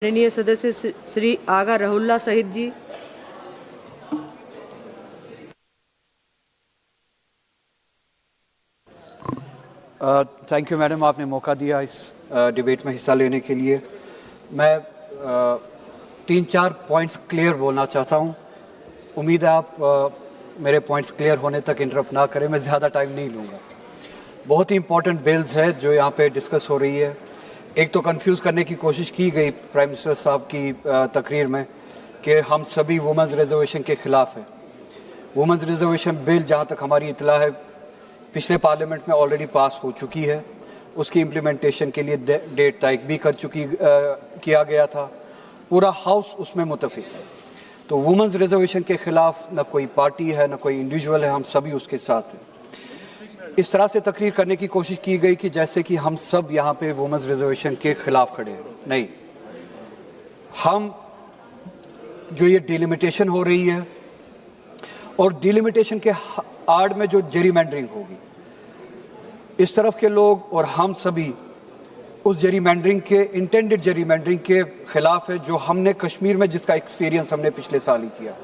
माननीय सदस्य श्री आगा रहुल्ला सहित जी। थैंक यू मैडम, आपने मौका दिया इस डिबेट में हिस्सा लेने के लिए। मैं 3-4 पॉइंट्स क्लियर बोलना चाहता हूँ। उम्मीद है आप मेरे पॉइंट्स क्लियर होने तक इंटरप्ट ना करें, मैं ज़्यादा टाइम नहीं लूँगा। बहुत ही इंपॉर्टेंट बिल्स है जो यहाँ पे डिस्कस हो रही है। एक तो कंफ्यूज करने की कोशिश की गई प्राइम मिनिस्टर साहब की तकरीर में कि हम सभी वुमेंस रिजर्वेशन के खिलाफ हैं। वुमेंस रिजर्वेशन बिल जहाँ तक हमारी इतला है पिछले पार्लियामेंट में ऑलरेडी पास हो चुकी है। उसकी इम्प्लीमेंटेशन के लिए डेट तय भी किया गया था। पूरा हाउस उसमें मुत्तफिक है। तो वुमेंस रिजर्वेशन के खिलाफ न कोई पार्टी है न कोई इंडिविजुअल है, हम सभी उसके साथ हैं। इस तरह से तकरीर करने की कोशिश की गई कि जैसे कि हम सब यहाँ पे वुमेंस रिजर्वेशन के खिलाफ खड़े हैं। नहीं, हम जो ये डिलिमिटेशन हो रही है और डिलिमिटेशन के आड़ में जो जेरीमैंडरिंग होगी, इस तरफ के लोग और हम सभी उस जेरीमैंडरिंग के इंटेंडेड जेरीमैंडरिंग के खिलाफ है जो हमने कश्मीर में जिसका एक्सपीरियंस हमने पिछले साल ही किया।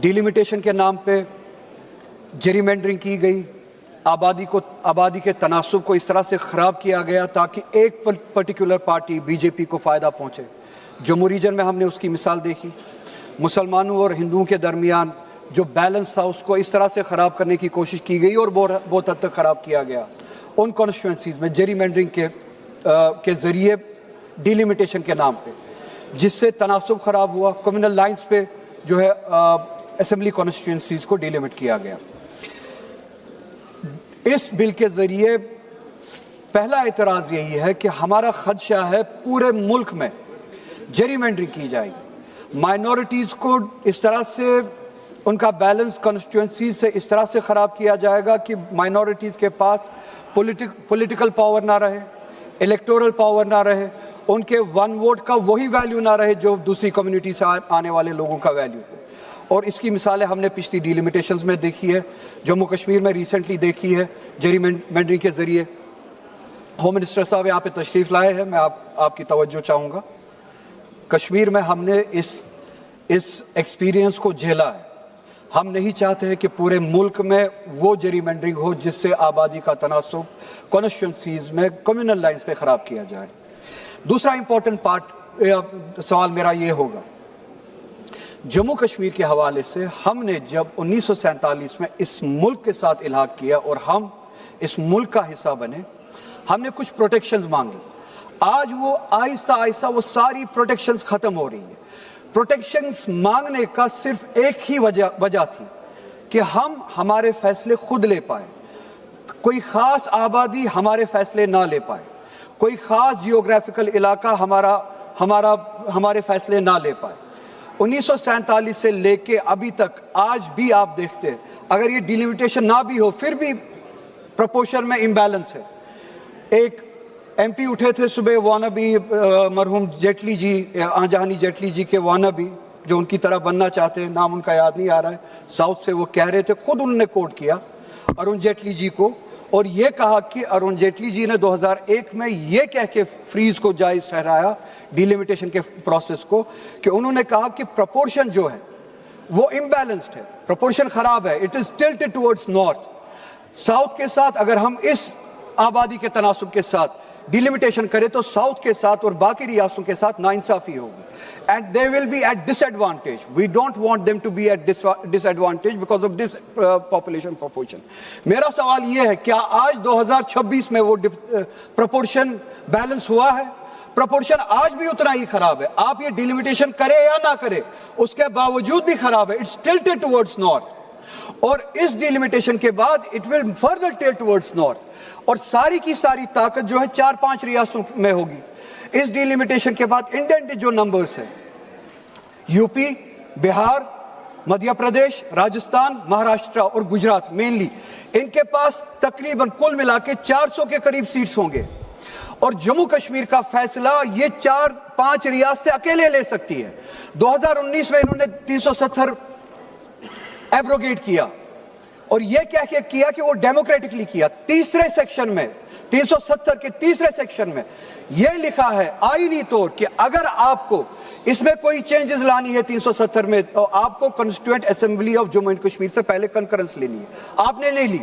डिलिमिटेशन के नाम पे जेरीमैंडरिंग की गई, आबादी के तनासुब को इस तरह से ख़राब किया गया ताकि एक पर्टिकुलर पार्टी बीजेपी को फ़ायदा पहुँचे। जम्मू रीजन में हमने उसकी मिसाल देखी। मुसलमानों और हिंदुओं के दरमियान जो बैलेंस था उसको इस तरह से ख़राब करने की कोशिश की गई और बहुत हद तक ख़राब किया गया उन कॉन्स्टिट्यूंसीज़ में जेरीमैंडरिंग के ज़रिए डिलिमिटेशन के नाम पे, जिससे तनासुब ख़राब हुआ। कम्युनल लाइंस पे जो है असेंबली कॉन्स्टिट्यूंसीज़ को डिलिमिट किया गया। इस बिल के ज़रिए पहला एतराज़ यही है कि हमारा खदशा है पूरे मुल्क में जेरीमैंडरिंग की जाएगी। माइनॉरिटीज़ को इस तरह से उनका बैलेंस कॉन्स्टिट्यूंसी से इस तरह से ख़राब किया जाएगा कि माइनॉरिटीज़ के पास पॉलिटिकल पावर ना रहे, इलेक्टोरल पावर ना रहे, उनके वन वोट का वही वैल्यू ना रहे जो दूसरी कम्युनिटी से आने वाले लोगों का वैल्यू है। और इसकी मिसालें हमने पिछली डिलिमिटेशंस में देखी है, जम्मू कश्मीर में रिसेंटली देखी है जेरीमैंडरिंग के ज़रिए। होम मिनिस्टर साहब यहाँ पे तशरीफ़ लाए हैं, मैं आपकी तवज्जो चाहूँगा। कश्मीर में हमने इस एक्सपीरियंस को झेला है। हम नहीं चाहते हैं कि पूरे मुल्क में वो जेरीमैंडरिंग हो जिससे आबादी का तनासुब कॉन्स्टिट्यूंसीज़ में कम्युनल लाइंस पे ख़राब किया जाए। दूसरा इंपॉर्टेंट सवाल मेरा ये होगा, जम्मू कश्मीर के हवाले से हमने जब 1947 में इस मुल्क के साथ इल्हाक किया और हम इस मुल्क का हिस्सा बने, हमने कुछ प्रोटेक्शंस मांगी। आज वो आहिस्ता आहिस्ता वो सारी प्रोटेक्शंस ख़त्म हो रही है। प्रोटेक्शंस मांगने का सिर्फ एक ही वजह थी कि हम हमारे फैसले खुद ले पाए, कोई ख़ास आबादी हमारे फैसले ना ले पाए, कोई ख़ास जियोग्राफिकल इलाका हमारे फैसले ना ले पाए। 1947 से लेके अभी तक आज भी आप देखते हैं, अगर ये डिलिमिटेशन ना भी हो फिर भी प्रोपोर्शन में इम्बैलेंस है। एक एमपी उठे थे सुबह वानाबी मरहूम जेटली जी, आंजहानी जेटली जी के वानाबी जो उनकी तरह बनना चाहते हैं, नाम उनका याद नहीं आ रहा है, साउथ से वो कह रहे थे, खुद उन्होंने कोट किया अरुण जेटली जी को और ये कहा कि अरुण जेटली जी ने 2001 में ये कह के फ्रीज को जायज़ ठहराया डिलिमिटेशन के प्रोसेस को कि उन्होंने कहा कि प्रोपोर्शन जो है वो इम्बैलेंस्ड है, प्रोपोर्शन ख़राब है, it is tilted towards north. South के साथ अगर हम इस आबादी के तनासुब के साथ डिलिमिटेशन करें तो साउथ के साथ और बाकी रियासतों के साथ नाइंसाफ़ी होगी and they will be at disadvantage. We don't want them to be at disadvantage because of this population proportion. मेरा सवाल ये है, क्या आज 2026 में वो प्रोपोर्शन बैलेंस हुआ है? प्रोपोर्शन आज भी उतना ही खराब है। आप ये डिलिमिटेशन करें या ना करें उसके बावजूद भी खराब है। इट्स टिल्टेड टुवर्ड्स नॉर्थ और इस डिलिमिटेशन के बाद it will further tilt towards north और सारी की सारी ताकत जो है 4-5 रियासतों में होगी। इस डिलिमिटेशन के बाद इंडेंटेड जो नंबर्स है, यूपी, बिहार, मध्य प्रदेश, राजस्थान, महाराष्ट्र और गुजरात मेनली, इनके पास तकरीबन कुल मिला के 400 के करीब सीट्स होंगे और जम्मू कश्मीर का फैसला ये 4-5 रियासतें अकेले ले सकती है। 2019 में इन्होंने 370 एब्रोगेट किया और यह कह के किया कि वो डेमोक्रेटिकली किया। तीसरे सेक्शन में 370 کے تیسرے سیکشن میں یہ لکھا ہے آئینی طور کہ اگر آپ کو اس میں کوئی چینجز لانی ہے 370 میں تو آپ کو constituent assembly of Jammu and Kashmir سے پہلے کنکرنس لینی ہے. آپ نے نہیں لی.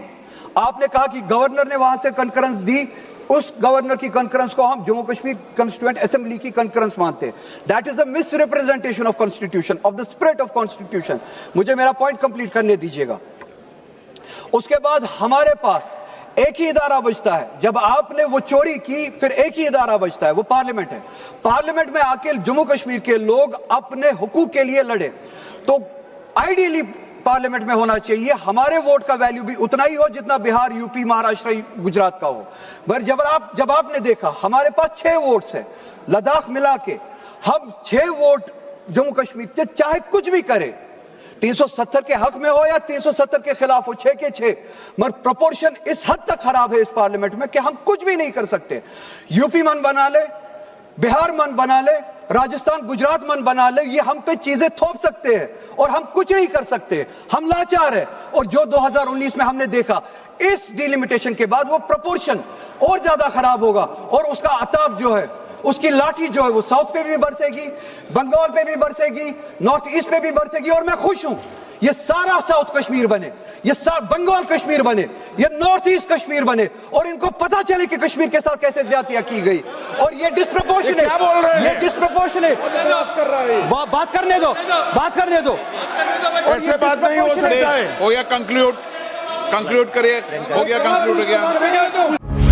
آپ نے کہا کہ گورنر نے وہاں سے کنکرنس دی, اس گورنر کی کنکرنس کو ہم جموں کشمیر کانسٹیٹیوئنٹ اسمبلی کی کنکرنس مانتے ہیں. That is a miss representation of constitution, of the spirit of constitution. مجھے میرا پوائنٹ کمپلیٹ کرنے دیجیے گا. اس کے بعد ہمارے پاس ایک ہی ادارہ بچتا ہے. جب آپ نے وہ چوری کی پھر ایک ہی ادارہ بچتا ہے, وہ پارلیمنٹ ہے. پارلیمنٹ میں آ کے جموں کشمیر کے لوگ اپنے حقوق کے لیے لڑے تو آئیڈیلی پارلیمنٹ میں ہونا چاہیے ہمارے ووٹ کا ویلیو بھی اتنا ہی ہو جتنا بہار, یو پی, مہاراشٹر, گجرات کا ہو. مگر جب آپ نے دیکھا ہمارے پاس 6 ووٹس ہیں, لداخ ملا کے ہم 6 ووٹ جموں کشمیر چاہے کچھ بھی کرے 370 کے حق میں ہو یا 370 کے خلاف ہو, 6 کے 6, مگر پروپورشن اس حد تک خراب ہے اس پارلیمنٹ میں کہ ہم کچھ بھی نہیں کر سکتے. یو پی من بنا لے, بہار من بنا لے, راجستھان گجرات من بنا لے, یہ ہم پہ چیزیں تھوپ سکتے ہیں اور ہم کچھ نہیں کر سکتے. ہم لاچار ہیں. اور جو 2019 میں ہم نے دیکھا اس ڈیلیمیٹیشن کے بعد وہ پروپورشن اور زیادہ خراب ہوگا اور اس کا عطاب جو ہے, اس کی لاٹھی جو ہے وہ ساؤتھ پہ بھی برسے گی, بنگال پہ بھی برسے گی, نارتھ ایسٹ پہ بھی برسے گی. اور میں خوش ہوں یہ سارا ساؤتھ کشمیر بنے, یہ سارا بنگال کشمیر بنے, یہ نارتھ ایسٹ کشمیر بنے اور ان کو پتا چلے کہ کشمیر کے ساتھ کیسے زیادتیاں کی گئی. اور یہ ڈسپروپورشن ہے, یہ ڈسپروپورشن ہے. بات کرنے دو, بات کرنے دو. ایسے بات نہیں ہو سکتا ہے. ہو گیا کنکلوڈ کریے, ہو گیا کنکلوڈ ہو گیا.